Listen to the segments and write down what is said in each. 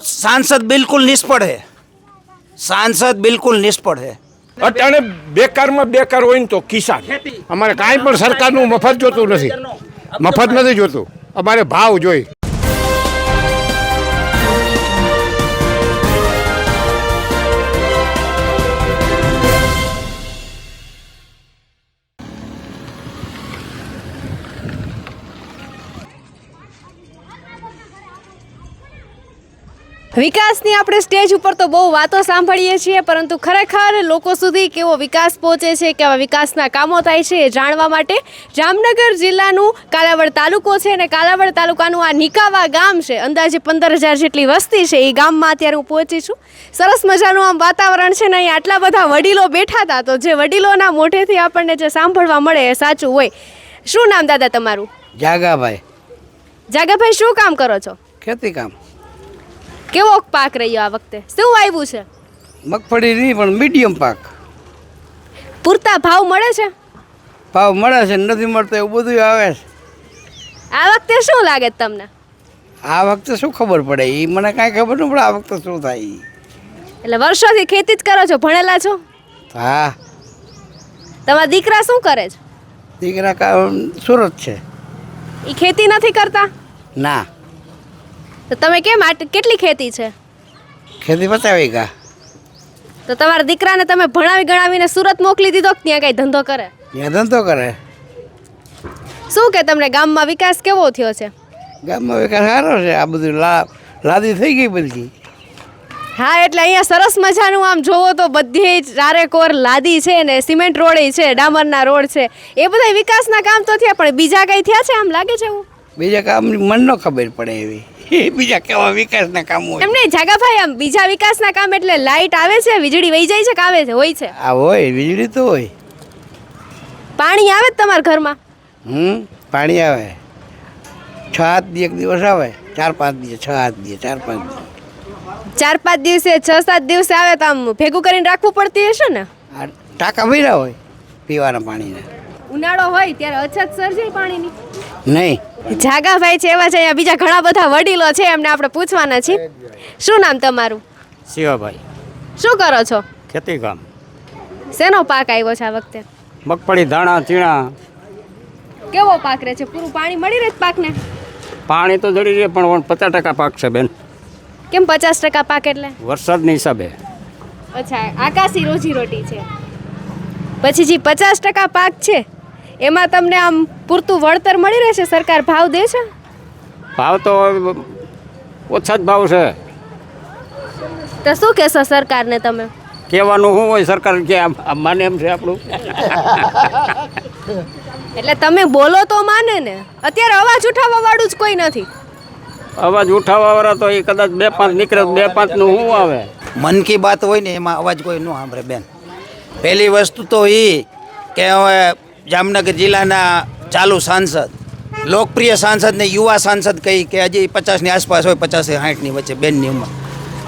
सांसद बिल्कुल निष्फળ है, सांसद बिल्कुल निष्फળ है। અત્યારે બેકારમાં બેકાર હોય ને તો કિસાન અમારે કાંઈ પણ સરકારનું મફત જોતું નથી, મફત નથી જોતું, અમારે ભાવ જોઈએ। વિકાસની આપણે સ્ટેજ ઉપર તો બહુ વાતો સાંભળીએ છીએ, પરંતુ ખરેખર લોકો સુધી કેવો વિકાસ પહોંચે છે, કેવા વિકાસના કામો થાય છે એ જાણવા માટે જામનગર જિલ્લાનું કાલાવડ તાલુકો છે અને કાલાવડ તાલુકાનું આ નિકાવા ગામ છે, અંદાજે 15,000 જેટલી વસ્તી છે। એ ગામમાં અત્યારે હું પહોંચી છું। સરસ મજાનું આમ વાતાવરણ છે ને અહીં આટલા બધા વડીલો બેઠા હતા, તો જે વડીલોના મોઢેથી આપણને જે સાંભળવા મળે એ સાચું હોય। શું નામ દાદા તમારું? જાગાભાઈ। જાગાભાઈ, શું કામ કરો છો? ખેતી કામ। કેવો પાક રહ્યો આ વખતે? શું આવ્યું છે? મગફળી નહીં પણ મીડિયમ પાક। પૂરતા ભાવ મળે છે? ભાવ મળે છે, નથી મળતો એવું બધું આવે છે। આ વખતે શું લાગે છે તમને? આ વખતે શું ખબર પડે, એ મને કાંઈ ખબર ન પડે આ વખતે શું થાય ઈ। એટલે વર્ષોથી ખેતી જ કરો છો, ભણેલા છો? હા। તમારા દીકરા શું કરે છે? દીકરા સુરત છે। એ ખેતી નથી કરતા? ના, તો તમે કેમ કેટલી ખેતી છે? ખેતી પચાવી ગા। તો તમારા દીકરાને તમે ભણાવી ગણાવીને સુરત મોકલી દીધો કે ત્યાં કઈ ધંધો કરે? ત્યાં ધંધો કરે। શું કે તમને ગામમાં વિકાસ કેવો થયો છે? ગામમાં વિકાસ સારો છે, આ બધું લાદી થઈ ગઈ બધી। હા, એટલે અહીંયા સરસ મજાનું આમ જોવો તો બધી જ ચારેકોર લાદી છે ને સિમેન્ટ રોડ છે, ડામરના રોડ છે, એ બધા વિકાસના કામ તો થયા, પણ બીજા કઈ થયા છે આમ લાગે છે એવું? બીજા કામની મન ન ખબર પડે એવી બીજા કેવા વિકાસના કામ હોય એમને જાગાભાઈ, આમ બીજા વિકાસના કામ એટલે લાઈટ આવે છે, વીજળી વહી જાય છે કે આવે છે? હોય છે? આ હોય, વીજળી તો હોય। પાણી આવે જ તમારા ઘરમાં? પાણી આવે 6-7 દી એક દિવસ આવે, 4-5 દી 6-7 દી 4-5 દી 4-5 દિવસે 6-7 દિવસે આવે તો આમ ભેગું કરીને રાખવું પડતી હશે ને? આ ટાંકા ભર્યા હોય પીવાના પાણીના। ઉનાળો હોય ત્યારે અછત સર્જાય પાણીની? નહીં। જાગાભાઈ છે એવા છે, અહીંયા બીજા ઘણા બધા વડીલો છે, એમને આપણે પૂછવાના છીએ। શું નામ તમારું? શિવાભાઈ। શું કરો છો? ખેતી કામ। શેનો પાક આવ્યો છે આ વખતે? મગફળી, ધાણા, ચીણા। કેવો પાક રહે છે? પૂરું પાણી મળી રહે પાકને? પાણી તો જડી રહે પણ 50% પાક છે બેન। કેમ 50% પાક એટલે? વરસાદની હિસાબે। અચ્છા, આકાશી રોજી રોટી છે। પછી જે 50% પાક છે એમાં તમને આમ પૂરતું વળતર મળી રહેશે? સરકાર ભાવ દે છે? ભાવ તો ઓછા જ ભાવ છે। તો શું કહેશો સરકારને તમે? કહેવાનું શું હોય, સરકાર કે આમ માને એમ છે આપણું। એટલે તમે બોલો તો માને ને? અત્યારે અવાજ ઉઠાવવા વાળું જ કોઈ નથી। અવાજ ઉઠાવવા વાળા તો એ કદાચ 2-5 નીકળે, 2-5 નું શું આવે? મન કી બાત હોય ને એમાં અવાજ કોઈ ન સાંભળે બેન। પહેલી વસ્તુ તો એ કે હવે જામનગર જિલ્લાના ચાલુ સાંસદ, લોકપ્રિય સાંસદ ને યુવા સાંસદ કહી કે હજી 50ની આસપાસ હોય, 50-60ની વચ્ચે બેનની ઉંમર,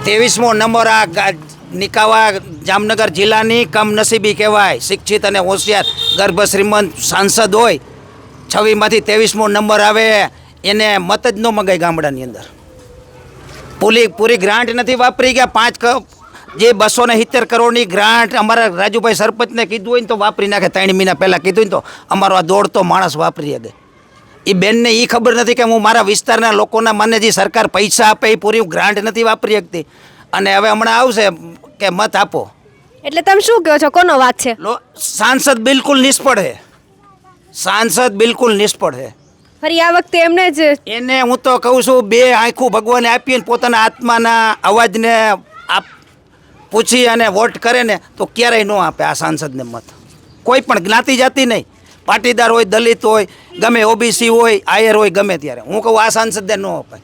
23મો નંબર આ નિકાવા જામનગર જિલ્લાની કમનસીબી કહેવાય। શિક્ષિત અને હોશિયાર ગર્ભ શ્રીમંત સાંસદ હોય, 26માંથી 23મો નંબર આવે, એને મત જ ન મગાય ગામડાની અંદર। પૂરી ગ્રાન્ટ નથી વાપરી ગયા। જે 270 કરોડની ગ્રાન્ટ અમારા રાજુભાઈ સરપંચને કીધું હોય ને તો વાપરી નાખે। 3 મહિના પહેલાં કીધું ને તો અમારો આ દોડતો માણસ વાપરી શકે। એ બેનને એ ખબર નથી કે હું મારા વિસ્તારના લોકોના મને જે સરકાર પૈસા આપે એ પૂરી ગ્રાન્ટ નથી વાપરી શકતી, અને હવે હમણાં આવશે કે મત આપો। એટલે તમે શું કહો છો, કોનો વાત છે? સાંસદ બિલકુલ નિષ્ફળ છે, સાંસદ બિલકુલ નિષ્ફળ છે। ફરી આ વખતે એમને જ એને હું તો કહું છું, 2 આંખું ભગવાને આપી ને પોતાના આત્માના અવાજને પૂછી અને વોટ કરે ને તો ક્યારેય ન આપે આ સાંસદને મત। કોઈ પણ જ્ઞાતિ જાતિ નહીં, પાટીદાર હોય, દલિત હોય, ગમે ઓબીસી હોય, આયર હોય, ગમે ત્યારે હું કહું આ સાંસદને ન અપાય।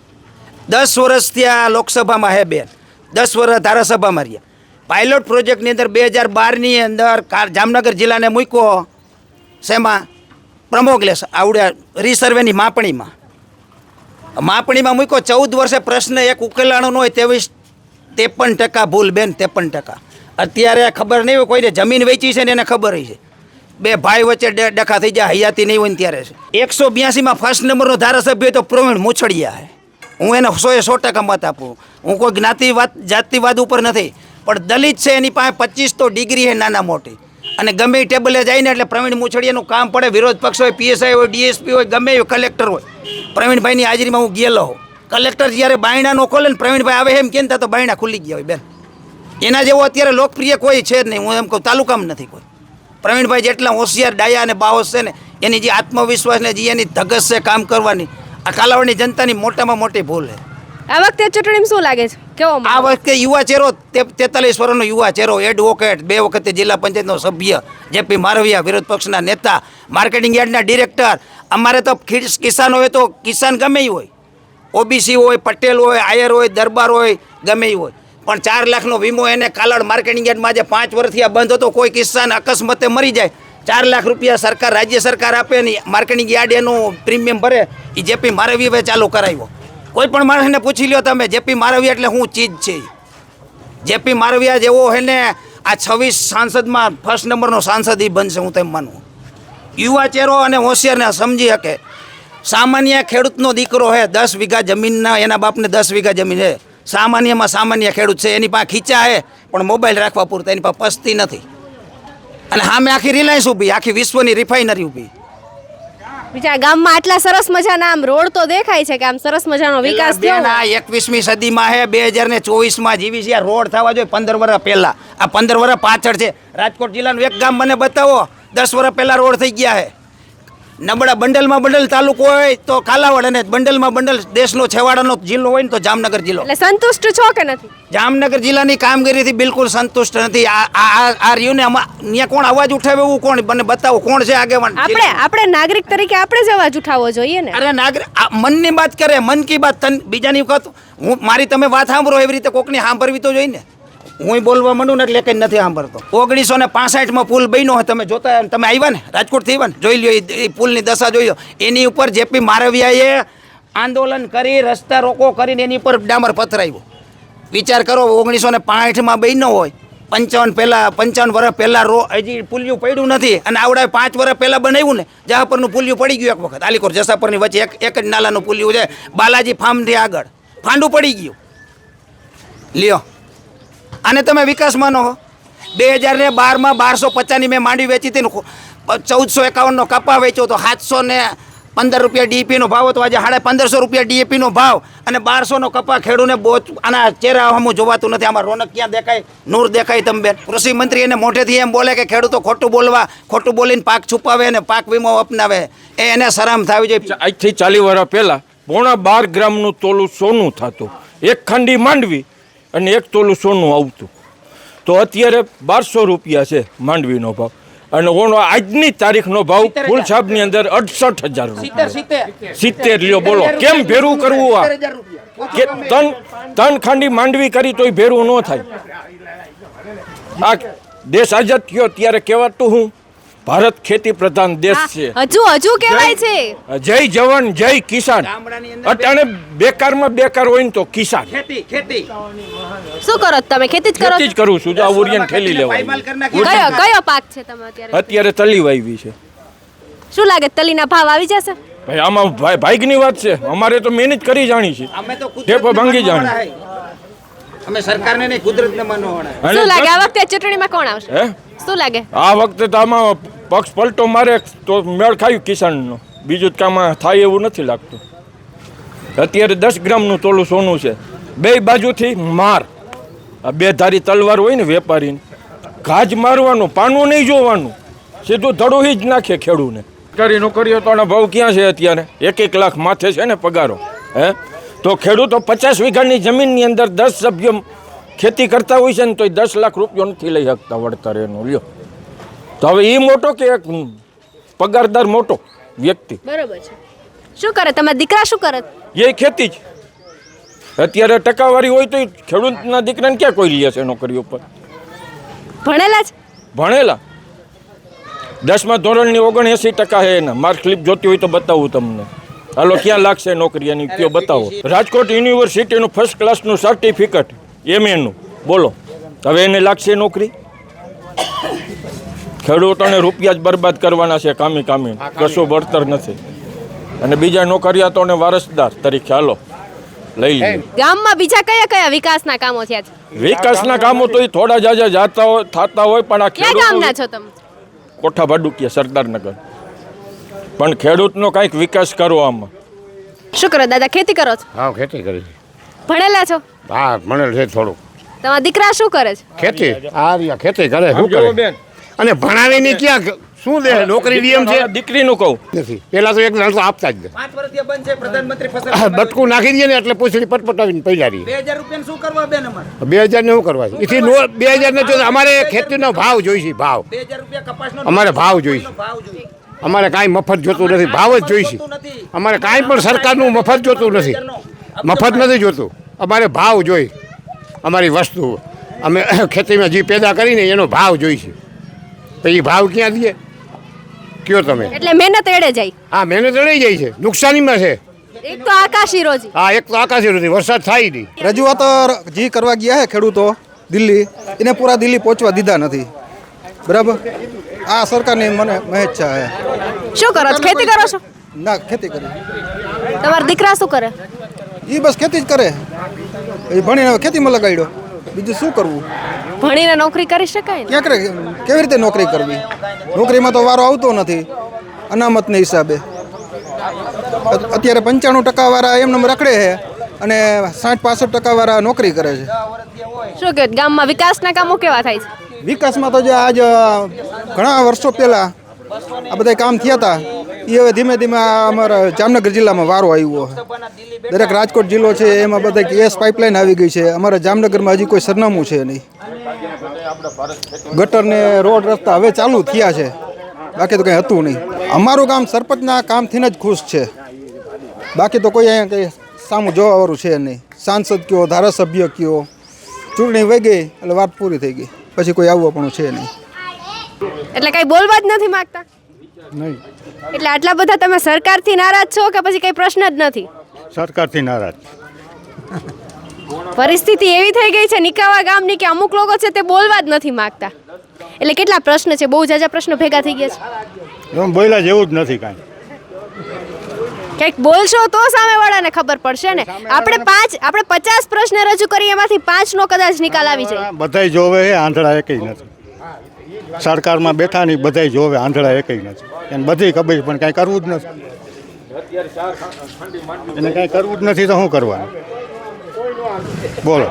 10 વર્ષ ત્યાં લોકસભામાં હે બેન, 10 વર્ષ ધારાસભામાં રહ્યા। પાયલોટ પ્રોજેક્ટની અંદર 2012ની અંદર જામનગર જિલ્લાને મૂક્યો શેમાં? પ્રમોગલેસ આવડ્યા રીસર્વેની માપણીમાં મૂક્યો। 14 વર્ષે પ્રશ્ન એક ઉકેલાણો ન હોય, 53% ભૂલ બેન, 53%। અત્યારે ખબર નહીં હોય, કોઈને જમીન વેચી છે ને એને ખબર છે, 2 ભાઈ વચ્ચે ડખા થઈ જાય, હયાતી નહીં હોય ને ત્યારે છે। 182માં ફર્સ્ટ નંબરનો ધારાસભ્ય તો પ્રવીણ મુછડિયા છે। હું એને 100% મત આપું. હું કોઈ જ્ઞાતિવાદ જાતિવાદ ઉપર નથી, પણ દલિત છે એની પાસે 25 તો ડિગ્રી છે નાના મોટી, અને ગમે એ ટેબલે જઈને એટલે પ્રવીણ મુછડિયાનું કામ પડે, વિરોધ પક્ષ હોય, પીએસઆઈ હોય, ડીએસપી હોય, ગમે એ કલેક્ટર હોય, પ્રવીણભાઈની હાજરીમાં હું ગયેલો હોઉં. કલેક્ટર જ્યારે બાયણા નો ખોલે ને પ્રવીણભાઈ આવે એમ કેમ તો બાયણા ખુલી ગયા હોય બેન. એના જેવો અત્યારે લોકપ્રિય કોઈ છે જ નહીં. હું એમ કહું તાલુકામાં નથી કોઈ. પ્રવીણભાઈ જેટલા હોશિયાર ડાયા અને બાહોશ છે ને, એની જે આત્મવિશ્વાસ ને જે એની ધગસ છે કામ કરવાની, આ કાલાવડની જનતાની મોટામાં મોટી ભૂલ છે. આ વખતે ચૂંટણીમાં શું લાગે છે, કેવો આ માહોલ? વખતે યુવા ચહેરો 43 વર્ષનો યુવા ચહેરો, એડવોકેટ, 2 વખતે જિલ્લા પંચાયતનો સભ્ય, જેપી મારવિયા, વિરોધ પક્ષના નેતા, માર્કેટિંગ યાર્ડના ડિરેક્ટર. અમારે તો કિસાન હોય તો કિસાન ગમે એ હોય, ઓબીસી હોય, પટેલ હોય, આયર હોય, દરબાર હોય, ગમે એ હોય, પણ 4 લાખનો વીમો એને કાલાવડ માર્કેટિંગ યાર્ડમાં આજે 5 વર્ષથી આ બંધ હતો. કોઈ કિસાન અકસ્માતે મરી જાય, 4 લાખ રૂપિયા સરકાર, રાજ્ય સરકાર આપે ને માર્કેટિંગ યાર્ડ એનું પ્રીમિયમ ભરે. એ જેપી મારવિયાએ ચાલુ કરાવ્યો. કોઈ પણ માણસને પૂછી લ્યો તમે, જેપી મારવિયા એટલે શું ચીજ છે. જેપી મારવિયા જેવો હે ને આ 26 સાંસદમાં ફર્સ્ટ નંબરનો સાંસદ એ બનશે, હું તેમ માનું. યુવા ચહેરો અને હોશિયારને સમજી શકે. સામાન્ય ખેડૂતનો દીકરો હે, 10 વીઘા જમીનના, એના બાપને 10 વીઘા જમીન છે. સામાન્યમાં સામાન્ય ખેડૂત છે, એની પાસે ખીચા હે પણ મોબાઈલ રાખવા પૂરતા, એની પાસે પસ્તી નથી. અને સામે આખી રિલાયન્સ ઊભી, આખી વિશ્વની રિફાઇનરી ઊભી. બીજા ગામમાં આટલા સરસ મજાના આમ રોડ તો દેખાય છે કે આમ સરસ મજાનો વિકાસ થયો બેન, આ 21મી સદીમાં હે, 2024માં જીવી છે. આ રોડ થવા જોઈએ 15 વર્ષ પહેલા, આ 15 વર્ષ પાછળ છે. રાજકોટ જિલ્લાનું એક ગામ મને બતાવો 10 વર્ષ પહેલા રોડ થઈ ગયા છે. નબળા બંડલમાં બંડલ તાલુકો હોય તો કાલાવડ, અને બંડલમાં બંડલ દેશનો છેવાડાનો જિલ્લો હોય ને તો જામનગર જિલ્લો. એટલે સંતુષ્ટ છો કે નથી? જામનગર જિલ્લાની કામગીરીથી બિલકુલ સંતુષ્ટ નથી. આ રહ્યું ને અહીંયા કોણ અવાજ ઉઠાવે એવું કોણ મને બતાવો, કોણ છે આગેવાન? આપણે નાગરિક તરીકે આપણે જ અવાજ ઉઠાવવો જોઈએ ને. અરે નાગરિક મનની વાત કરે, મન કી બાત. બીજાની વખત મારી તમે વાત સાંભળો એવી રીતે કોકની સાંભળવી તો જોઈએ ને. હું બોલવા માંડું ને એટલે કંઈ નથી સાંભળતો. 1965માં પુલ બન્યો હોય, તમે જોતા, તમે આવ્યા ને રાજકોટથી આવ્યા ને, જોઈ લ્યો એ પુલની દશા જોઈ લો. એની ઉપર જેપી મારવિયાએ આંદોલન કરી, રસ્તા રોકો કરીને એની ઉપર ડામર પથરાવ્યો. વિચાર કરો, 1965માં બન્યો હોય, 55 વર્ષ પહેલાં હજી પુલિયું પડ્યું નથી, અને આવડા 5 વર્ષ પહેલાં બનાવ્યું ને. જહાપરનું પુલિયું પડી ગયું એક વખત, આલીકોર જસાપરની વચ્ચે એક જ નાલાનું પુલિયું છે, બાલાજી ફાર્મથી આગળ ફાંડું પડી ગયું. લ્યો, અને તમે વિકાસ માનો હો. 2012માં 1250ની મેં માંડવી વેચી હતી ને, 1451નો કપા વેચ્યો તો 715 રૂપિયા ડીએપીનો ભાવ હતો. આજે 1550 રૂપિયા ડીએપીનો ભાવ, અને 1200નો કપા. ખેડૂને બહુ આના ચહેરા હમું જોવાતું નથી. આમાં રોનક ક્યાં દેખાય, નૂર દેખાય તમે બેન? કૃષિ મંત્રી એને મોઢેથી એમ બોલે કે ખેડૂતો ખોટું બોલીને પાક છુપાવે અને પાક વીમો અપનાવે, એને શરમ થવી જોઈએ. આજથી 40 વર્ષ પહેલાં 12.5 ગ્રામનું તોલું સોનું થતું, એક ખંડી માંડવી અને 1 તોલું સોનું આવતું. તો અત્યારે 1200 રૂપિયા છે માંડવીનો ભાવ, અને ઓનો આજની તારીખનો ભાવ ફૂલ સાહેબની અંદર 68,000 રૂપિયા. 70 લ્યો, બોલો કેમ ભેરું કરવું? આ કે ત્રણ ખાંડી માંડવી કરી તોય ભેરું ન થાય. આ દેશ આઝાદ થયો ત્યારે કહેવાતું હું, ભારત ખેતી પ્રધાન દેશ છે. હજુ કહેવાય છે જય જવાન જય કિસાન. અટાણે બેકારમાં બેકાર હોય ને તો કિસાન. ખેતી શું કરો તમે? ખેતી જ કરો? ખેતી જ કરું છું. જો આ ઉરિયન ઠેલી લેવાય. કયો પાક છે તમે અત્યારે? અત્યારે તલી વાવી છે. શું લાગે તલીના ભાવ આવી જશે? ભાઈ આમાં ભાઈની વાત છે. અમારે તો મહેનત કરી જાણી છે, અમે તો ટેપો ભાંગી જાણી. અમે સરકારને નહીં, કુદરતને માનવાના. શું લાગે આ વખતે ચૂંટણીમાં કોણ આવશે? હે, શું લાગે આ વખતે તો આમાં પક્ષ પલટો મારે તો મેળ ખાયું કિસાનનો. બીજું જ કામ થાય એવું નથી લાગતું. અત્યારે 10 ગ્રામનું તોલું સોનું છે. બે બાજુથી માર. આ 2 ધારી તલવાર હોય ને વેપારીને, ઘાજ મારવાનું, પાનું નહીં જોવાનું, સીધું ધડોહી જ નાખે ખેડૂને. સરકારી નોકરીઓ તો ભાવ ક્યાં છે અત્યારે? 1 લાખ માથે છે ને પગારો. હે, તો ખેડૂતો 50 વીઘાની જમીનની અંદર 10 સભ્યો ખેતી કરતા હોય છે ને તો 10 લાખ રૂપિયો નથી લઈ શકતા વળતર એનું. લ્યો, તો હવે એ મોટો કે એક પગારદાર મોટો વ્યક્તિ? બરોબર છે. શું કરે તમારા દીકરા? શું કરે? એ ખેતી જ. અત્યારે ટકાવારી હોય તો ખેડૂતના દીકરાને ક્યાં કોઈ લે છે નોકરી ઉપર? ભણેલા જ? ભણેલા. 10મા ધોરણની 79% છે એના. માર્ક સ્લિપ જોતી હોય તો બતાવું તમને. હાલો, ક્યાં લાગશે નોકરી એની કયો બતાવો. રાજકોટ યુનિવર્સિટીનું ફર્સ્ટ ક્લાસનું સર્ટિફિકેટ MA નું, બોલો હવે એને લાગશે નોકરી? ખેડૂતોને રૂપિયા જ બરબાદ કરવાના છે કામી, કશું વળતર નથી. અને બીજા નોકરિયાતોને વારસદાર તરીકે હાલો લઈ લઈએ. ગામમાં બીજા કયા કયા વિકાસના કામો થયા છે? વિકાસના કામો તો એ થોડા જાજા જાતા હોય થતા હોય, પણ આ ક્યાં ગામના ખેડૂત છો તમે? કોઠા ભાડુકીયા સરદારનગર, પણ ખેડૂતનો કંઈક વિકાસ કરો આમાં. શું કરો દાદા, ખેતી કરો છો? હા ખેતી કરી છે. ભણેલા છો? હા ભણેલ છે થોડું. તમારા દીકરા શું કરે છે? ખેતી આ રહ્યા ખેતી કરે શું સમજો કરે બેન, અને ભણાવીને ક્યાં શું દે નોકરી નિયમ છે મારા દીકરીનું કહું, નથી. પેલા તો એક જણ તો આપતા જ દે. 5 વર્ષથી બંધ છે પ્રધાનમંત્રી ફસલ આ બટકું નાખી દે ને એટલે પૂછડી પટપટાવીને પૈસા રહી. 2000 રૂપિયા શું કરવા બેન અમારે? 2000 ને શું કરવા છે? એથી 2000 ને જો અમારે ખેતીનો ભાવ જોઈશે, ભાવ 2000 રૂપિયા કપાસનો અમારે ભાવ જોઈશે. ભાવ જોઈએ. અમારે કાંઈ મફત જોતું નથી, ભાવ જ જોઈશે. અમારે કાંઈ પણ સરકારનું મફત જોતું નથી, મફત નથી જોતું. અમારે ભાવ જોઈ, અમારી વસ્તુ અમે ખેતીમાં જે પેદા કરીને એનો ભાવ જોઈશે. તો એ ભાવ ક્યાં દઈએ કયો તમે? એટલે મહેનત એડે જાય. હા મહેનત રહી જાય છે, નુકસાનીમાં છે. એક તો આકાશી રોજી. હા એક તો આકાશી નથી, વરસાદ થાય નહીં. રજૂઆતો જે કરવા ગયા છે ખેડૂતો દિલ્હી, એને પૂરા દિલ્હી પહોંચવા દીધા નથી. બરાબર, આ સરકારની મને મહેજ છે. શું કરો છો? ખેતી કરો છો? ના, ખેતી કરી. તમારા દીકરા શું કરે? એ બસ ખેતી જ કરે. એ ભણીને હવે ખેતીમાં લગાડ્યો, બીજું શું કરવું? ભણીને નોકરી કરી શકાય ને? ક્યાં કરે, કેવી રીતે નોકરી કરવી? નોકરીમાં તો વારો આવતો નથી અનામતને હિસાબે. અત્યારે 95% વાળા એમને રખડે છે અને 60-65% વાળા નોકરી કરે છે. શું કે ગામમાં વિકાસના કામો કેવા થાય છે? વિકાસમાં તો જે આજ ઘણા વર્ષો પહેલાં આ બધા કામ થયા હતા એ હવે ધીમે ધીમે આ અમારા જામનગર જિલ્લામાં વારો આવ્યો છે. દરેક રાજકોટ જિલ્લો છે એમાં બધા ગેસ પાઇપલાઇન આવી ગઈ છે. અમારા જામનગરમાં હજી કોઈ સરનામું છે નહીં. ગટર ને રોડ રસ્તા હવે ચાલુ થયા છે, બાકી તો કંઈ હતું નહીં. અમારું ગામ સરપંચના કામથી જ ખુશ છે, બાકી તો કોઈ અહીંયા કંઈ સામું જોવાવાળું છે નહીં. સાંસદ કયો, ધારાસભ્ય કયો, ચૂંટણી વહી ગઈ એટલે વાત પૂરી થઈ ગઈ, પછી કોઈ આવવા પણ છે નહીં. એટલે કઈ બોલવા જ નથી માંગતા? નહીં, એટલે આટલા બધા તમે સરકારથી નારાજ છો કે પછી કઈ પ્રશ્ન જ નથી? સરકારથી નારાજ. પરિસ્થિતિ એવી થઈ ગઈ છે નિકાવા ગામની કે અમુક લોકો છે તે બોલવા જ નથી માંગતા. એટલે કેટલા પ્રશ્ન છે? બહુ જાજા પ્રશ્નો ભેગા થઈ ગયા છે. એમ બોલ્યા જેવું જ નથી કાંઈ. કંઈક બોલશો તો સામેવાળાને ખબર પડશે ને. આપણે 50 પ્રશ્ન રજૂ કરીએ, એમાંથી 5 નો કદાચ નિકાલ આવી જાય. બધાય જોવે છે, આંધળા એકેય નથી. સરકારમાં બેઠા નહીં, બધાય જોવે, આંધળા એકેય નથી. એને બધી ખબર પણ કાંઈ કરવું જ નથી. એને કાંઈ કરવું જ નથી તો શું કરવાનું? બોલો.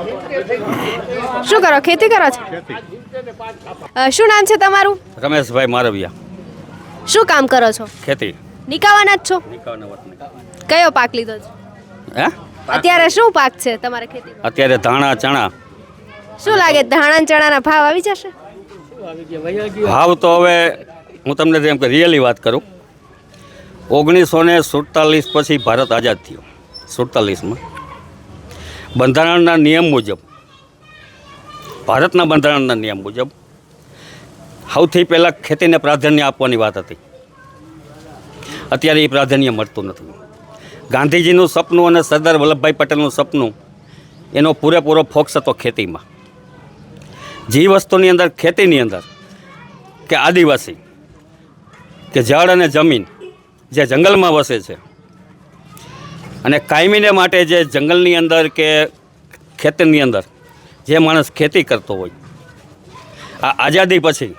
શું કરો? ખેતી કરો છો? શું નામ છે તમારું? રમેશભાઈ મારવિયા. શું કામ કરો છો? ખેતી. નિકાવાના જ છો? કયો પાક લીધો છે? હે અત્યારે શું પાક છે તમારે ખેતીમાં? અત્યારે ધાણા ચણા. શું શું લાગે ધાણા ચણાના ભાવ આવી જશે? ભાવ તો હવે હું તમને જેમ કે રિયલી વાત કરું, 1947 પછી ભારત આઝાદ થયો. 47માં બંધારણના નિયમ મુજબ, ભારતના બંધારણના નિયમ મુજબ સૌથી પહેલાં ખેતીને પ્રાધાન્ય આપવાની વાત હતી. અત્યારે એ પ્રાધાન્ય મળતું નથી. ગાંધીજીનું સપનું અને સરદાર વલ્લભભાઈ પટેલનું સપનું, એનો પૂરેપૂરો ફોકસ હતો ખેતીમાં. જે વસ્તુની અંદર, ખેતીની અંદર કે આદિવાસી કે જળ અને જમીન જે જંગલમાં વસે છે અને કાયમીને માટે જે જંગલની અંદર કે ખેતરની અંદર જે માણસ ખેતી કરતો હોય, આ આઝાદી પછી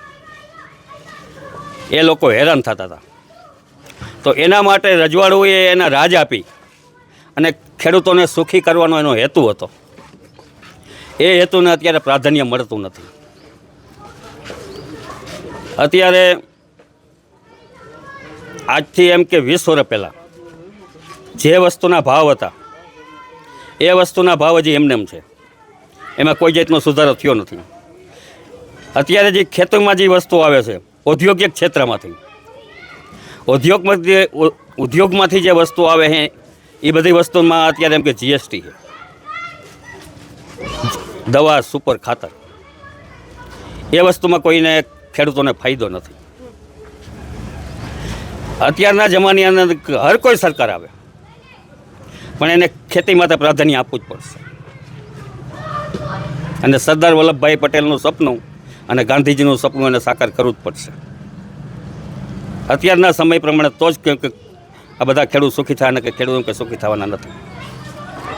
એ લોકો હેરાન થતા હતા. તો એના માટે રજવાડુએ એના રાજ આપી અને ખેડૂતોને સુખી કરવાનો એનો હેતુ હતો. એ હેતુને અત્યારે પ્રાધાન્ય મળતું નથી. અત્યારે આજથી એમ કે 20 વર્ષ પહેલાં જે વસ્તુના ભાવ હતા એ વસ્તુના ભાવ હજી એમનેમ છે, એમાં કોઈ જાતનો સુધારો થયો નથી. અત્યારે જે ખેતીમાં જે વસ્તુ આવે છે ઔદ્યોગિક ક્ષેત્રમાંથી, ઉદ્યોગમાંથી જે વસ્તુ આવે છે એ બધી વસ્તુમાં અત્યારે એમ કે જીએસટી છે. દવા, સુપર, ખાતર, એ વસ્તુમાં કોઈને ખેડૂતોને ફાયદો નથી. અત્યારના જમાનાની અંદર હર કોઈ સરકાર આવે પણ એને ખેતી માટે પ્રાધાન્ય આપવું જ પડશે. અને સરદાર વલ્લભભાઈ પટેલનું સપનું અને ગાંધીજીનું સપનું એને સાકાર કરવું જ પડશે. અત્યારના સમય પ્રમાણે તો જ કે આ બધા ખેડૂત સુખી થાય ને કે ખેડૂતો કે સુખી થવાના નથી.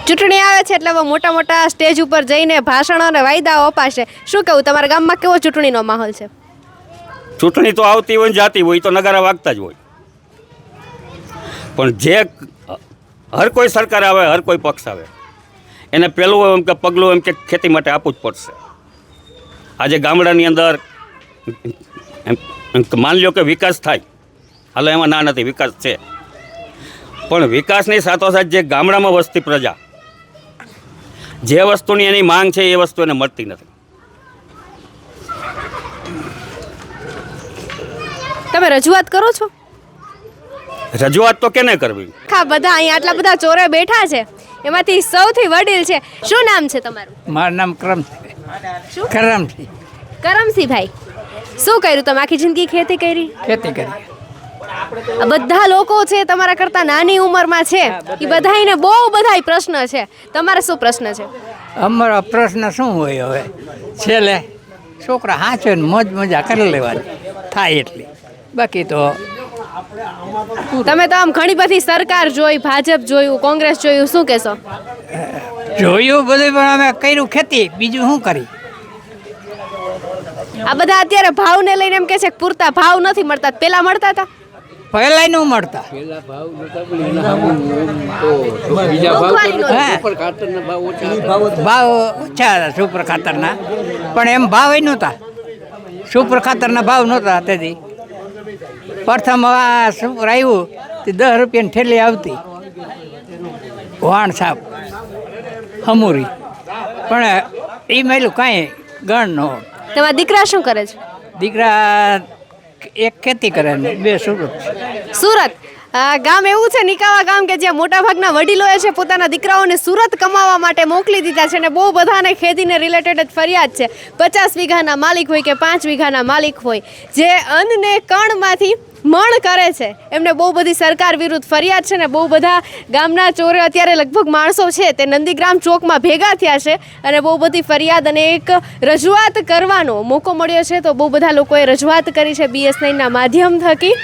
ચૂંટણી આવે છે એટલે હવે મોટા મોટા સ્ટેજ ઉપર જઈને ભાષણો અને વાયદાઓ અપાશે. શું કહું, તમારા ગામમાં કેવો ચૂંટણીનો માહોલ છે? ચૂંટણી તો આવતી હોય ને જાતી હોય તો નગારા વાગતા જ હોય, પણ જે હર કોઈ સરકાર આવે, હર કોઈ પક્ષ આવે, એને પહેલું એમ કે પગલું એમ કે ખેતી માટે આપવું જ પડશે. આજે ગામડાની અંદર એમ માની લો કે વિકાસ થાય, હાલો એમાં ના નથી, વિકાસ છે, પણ વિકાસની સાથોસાથ જે ગામડામાં વસતી પ્રજા જે વસ્તુની એની માંગ છે એ વસ્તુ એને મળતી નથી. તમે રજૂઆત કરો છો? રજૂઆત તો કેને કરવી? આખા બધા અહીંયા આટલા બધા ચોરે બેઠા છે, એમાંથી સૌથી વડીલ છે. શું નામ છે તમારું? મારું નામ શું? કરમસિંહ. કરમસિંહભાઈ, શું કર્યું તમે? આખી જિંદગી ખેતી કરી? ખેતી કરી. આ બધા લોકો છે તમારા કરતા નાની ઉંમરમાં છે, એ બધાયને બહુ બધાય પ્રશ્ન છે. તમારે શું પ્રશ્ન છે? અમારો પ્રશ્ન શું હોય હવે? છેલ્લે છોકરા હાંચે ને મોજ મજા કરી લેવાની થાય એટલી, બાકી તો તમે તો આમ ઘણી બધી સરકાર જોઈ, ભાજપ જોયું, કોંગ્રેસ જોયું, શું કહેશો? જોયું બધું, પણ અમે કર્યું ખેતી, બીજું શું કરી? આ બધા અત્યારે ભાવને લઈને એમ કે છે કે પૂરતા ભાવ નથી મળતા. પેલા મળતા હતા? પહેલાંય ન મળતા. ભાવ ઓછા હતા સુપર ખાતરના, પણ એમ ભાવ નહોતા. સુપર ખાતરના ભાવ નહોતા. તેથી પ્રથમ આ સુપર આવ્યું તે 10 રૂપિયાની થેલી આવતી, વાણ સાપ હમુરી, પણ એ મેલું કાંઈ ગણ ન હોય. તમારા દીકરા શું કરે છે? દીકરા એક ખેતી કરે ને 2 સુરત. સુરત ગામ એવું છે, નિકાવા ગામ, કે જ્યાં મોટાભાગના વડીલોએ છે પોતાના દીકરાઓને સુરત કમાવા માટે મોકલી દીધા છે. અને બહુ બધાને ખેતીને રિલેટેડ જ ફરિયાદ છે. 50 વીઘાના માલિક હોય કે 5 વીઘાના માલિક હોય, જે અન્નને કણમાંથી મણ કરે છે, એમને બહુ બધી સરકાર વિરુદ્ધ ફરિયાદ છે. ને બહુ બધા ગામના ચોરે અત્યારે લગભગ માણસો છે તે નંદીગ્રામ ચોકમાં ભેગા થયા છે અને બહુ બધી ફરિયાદ અને એક રજૂઆત કરવાનો મોકો મળ્યો છે. તો બહુ બધા લોકોએ રજૂઆત કરી છે BS9ના માધ્યમ થકી.